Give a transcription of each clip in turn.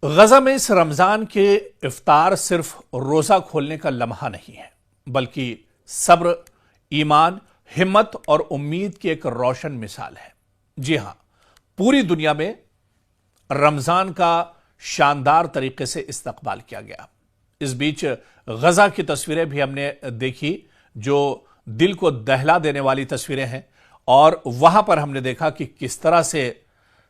غزہ میں اس رمضان کے افطار صرف روزہ کھولنے کا لمحہ نہیں ہے بلکہ صبر، ایمان، ہمت اور امید کی ایک روشن مثال ہے۔ جی ہاں، پوری دنیا میں رمضان کا شاندار طریقے سے استقبال کیا گیا۔ اس بیچ غزہ کی تصویریں بھی ہم نے دیکھی جو دل کو دہلا دینے والی تصویریں ہیں، اور وہاں پر ہم نے دیکھا کہ کس طرح سے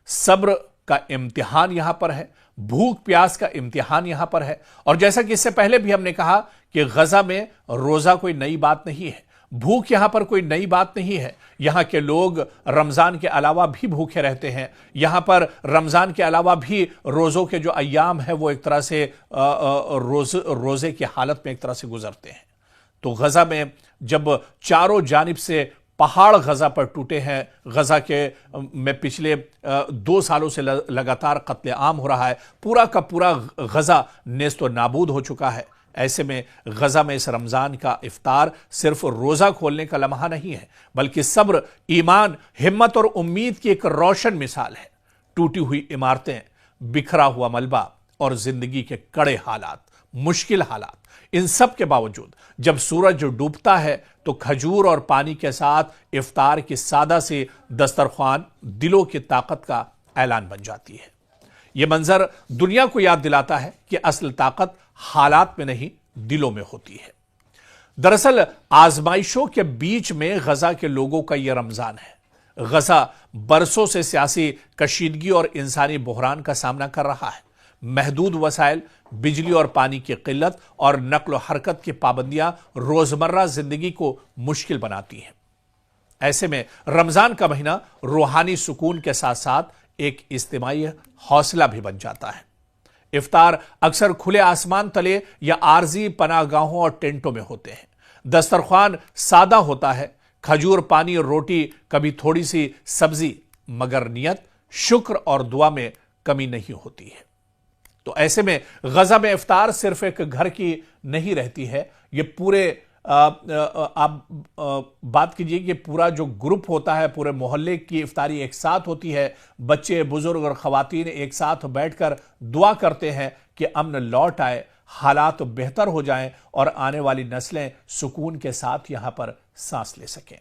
صبر کا امتحان یہاں پر ہے، بھوک پیاس کا امتحان یہاں پر ہے۔ اور جیسا کہ اس سے پہلے بھی ہم نے کہا کہ غزہ میں روزہ کوئی نئی بات نہیں ہے، بھوک یہاں پر کوئی نئی بات نہیں ہے۔ یہاں کے لوگ رمضان کے علاوہ بھی بھوکے رہتے ہیں، یہاں پر رمضان کے علاوہ بھی روزوں کے جو ایام ہیں وہ ایک طرح سے روزے کی حالت میں ایک طرح سے گزرتے ہیں۔ تو غزہ میں جب چاروں جانب سے پہاڑ غزہ پر ٹوٹے ہیں، غزہ کے میں پچھلے 2 سالوں سے لگاتار قتل عام ہو رہا ہے، پورا کا پورا غزہ نیست و نابود ہو چکا ہے۔ ایسے میں غزہ میں اس رمضان کا افطار صرف روزہ کھولنے کا لمحہ نہیں ہے بلکہ صبر، ایمان، ہمت اور امید کی ایک روشن مثال ہے۔ ٹوٹی ہوئی عمارتیں، بکھرا ہوا ملبہ اور زندگی کے کڑے حالات، مشکل حالات، ان سب کے باوجود جب سورج ڈوبتا ہے تو کھجور اور پانی کے ساتھ افطار کی سادہ سی دسترخوان دلوں کی طاقت کا اعلان بن جاتی ہے۔ یہ منظر دنیا کو یاد دلاتا ہے کہ اصل طاقت حالات میں نہیں، دلوں میں ہوتی ہے۔ دراصل آزمائشوں کے بیچ میں غزہ کے لوگوں کا یہ رمضان ہے۔ غزہ برسوں سے سیاسی کشیدگی اور انسانی بحران کا سامنا کر رہا ہے۔ محدود وسائل، بجلی اور پانی کی قلت اور نقل و حرکت کی پابندیاں روزمرہ زندگی کو مشکل بناتی ہیں۔ ایسے میں رمضان کا مہینہ روحانی سکون کے ساتھ ساتھ ایک اجتماعی حوصلہ بھی بن جاتا ہے۔ افطار اکثر کھلے آسمان تلے یا عارضی پناہ گاہوں اور ٹینٹوں میں ہوتے ہیں۔ دسترخوان سادہ ہوتا ہے، کھجور، پانی اور روٹی، کبھی تھوڑی سی سبزی، مگر نیت، شکر اور دعا میں کمی نہیں ہوتی ہے۔ تو ایسے میں غزہ میں افطار صرف ایک گھر کی نہیں رہتی ہے، یہ پورے آپ بات کیجئے کہ پورا جو گروپ ہوتا ہے، پورے محلے کی افطاری ایک ساتھ ہوتی ہے۔ بچے، بزرگ اور خواتین ایک ساتھ بیٹھ کر دعا کرتے ہیں کہ امن لوٹ آئے، حالات بہتر ہو جائیں اور آنے والی نسلیں سکون کے ساتھ یہاں پر سانس لے سکیں۔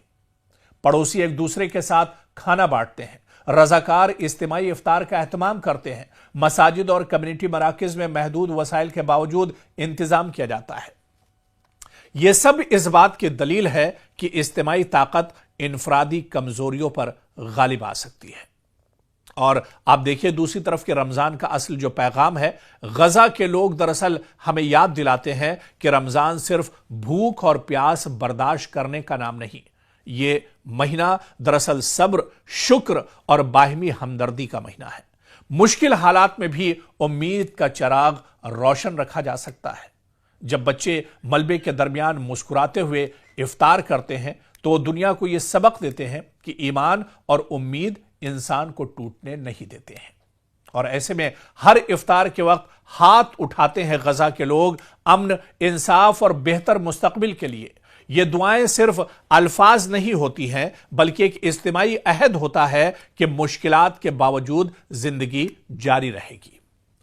پڑوسی ایک دوسرے کے ساتھ کھانا بانٹتے ہیں، رضاکار اجتماعی افطار کا اہتمام کرتے ہیں۔ مساجد اور کمیونٹی مراکز میں محدود وسائل کے باوجود انتظام کیا جاتا ہے۔ یہ سب اس بات کی دلیل ہے کہ اجتماعی طاقت انفرادی کمزوریوں پر غالب آ سکتی ہے۔ اور آپ دیکھیے دوسری طرف کہ رمضان کا اصل جو پیغام ہے، غزہ کے لوگ دراصل ہمیں یاد دلاتے ہیں کہ رمضان صرف بھوک اور پیاس برداشت کرنے کا نام نہیں، یہ مہینہ دراصل صبر، شکر اور باہمی ہمدردی کا مہینہ ہے۔ مشکل حالات میں بھی امید کا چراغ روشن رکھا جا سکتا ہے۔ جب بچے ملبے کے درمیان مسکراتے ہوئے افطار کرتے ہیں تو وہ دنیا کو یہ سبق دیتے ہیں کہ ایمان اور امید انسان کو ٹوٹنے نہیں دیتے ہیں۔ اور ایسے میں ہر افطار کے وقت ہاتھ اٹھاتے ہیں غزہ کے لوگ امن، انصاف اور بہتر مستقبل کے لیے۔ یہ دعائیں صرف الفاظ نہیں ہوتی ہیں بلکہ ایک اجتماعی عہد ہوتا ہے کہ مشکلات کے باوجود زندگی جاری رہے گی۔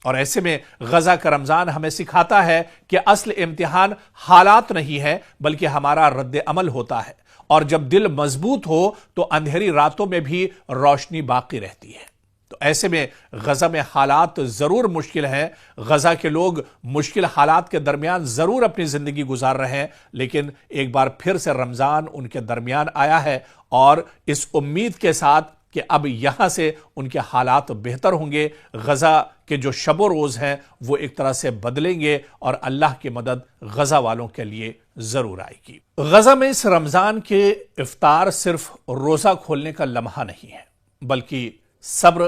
اور ایسے میں غزہ کا رمضان ہمیں سکھاتا ہے کہ اصل امتحان حالات نہیں ہے بلکہ ہمارا رد عمل ہوتا ہے، اور جب دل مضبوط ہو تو اندھیری راتوں میں بھی روشنی باقی رہتی ہے۔ تو ایسے میں غزہ میں حالات ضرور مشکل ہیں، غزہ کے لوگ مشکل حالات کے درمیان ضرور اپنی زندگی گزار رہے ہیں، لیکن ایک بار پھر سے رمضان ان کے درمیان آیا ہے، اور اس امید کے ساتھ کہ اب یہاں سے ان کے حالات بہتر ہوں گے۔ غزہ کے جو شب و روز ہیں وہ ایک طرح سے بدلیں گے اور اللہ کی مدد غزہ والوں کے لیے ضرور آئے گی۔ غزہ میں اس رمضان کے افطار صرف روزہ کھولنے کا لمحہ نہیں ہے بلکہ صبر،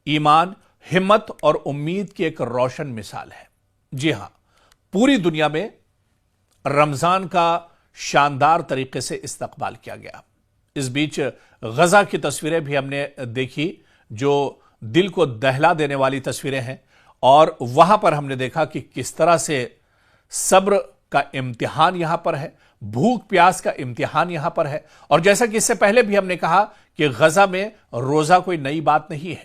ایمان، ہمت اور امید کی ایک روشن مثال ہے۔ جی ہاں، پوری دنیا میں رمضان کا شاندار طریقے سے استقبال کیا گیا۔ اس بیچ غزہ کی تصویریں بھی ہم نے دیکھی جو دل کو دہلا دینے والی تصویریں ہیں، اور وہاں پر ہم نے دیکھا کہ کس طرح سے صبر کا امتحان یہاں پر ہے، بھوک پیاس کا امتحان یہاں پر ہے۔ اور جیسا کہ اس سے پہلے بھی ہم نے کہا کہ غزہ میں روزہ کوئی نئی بات نہیں ہے،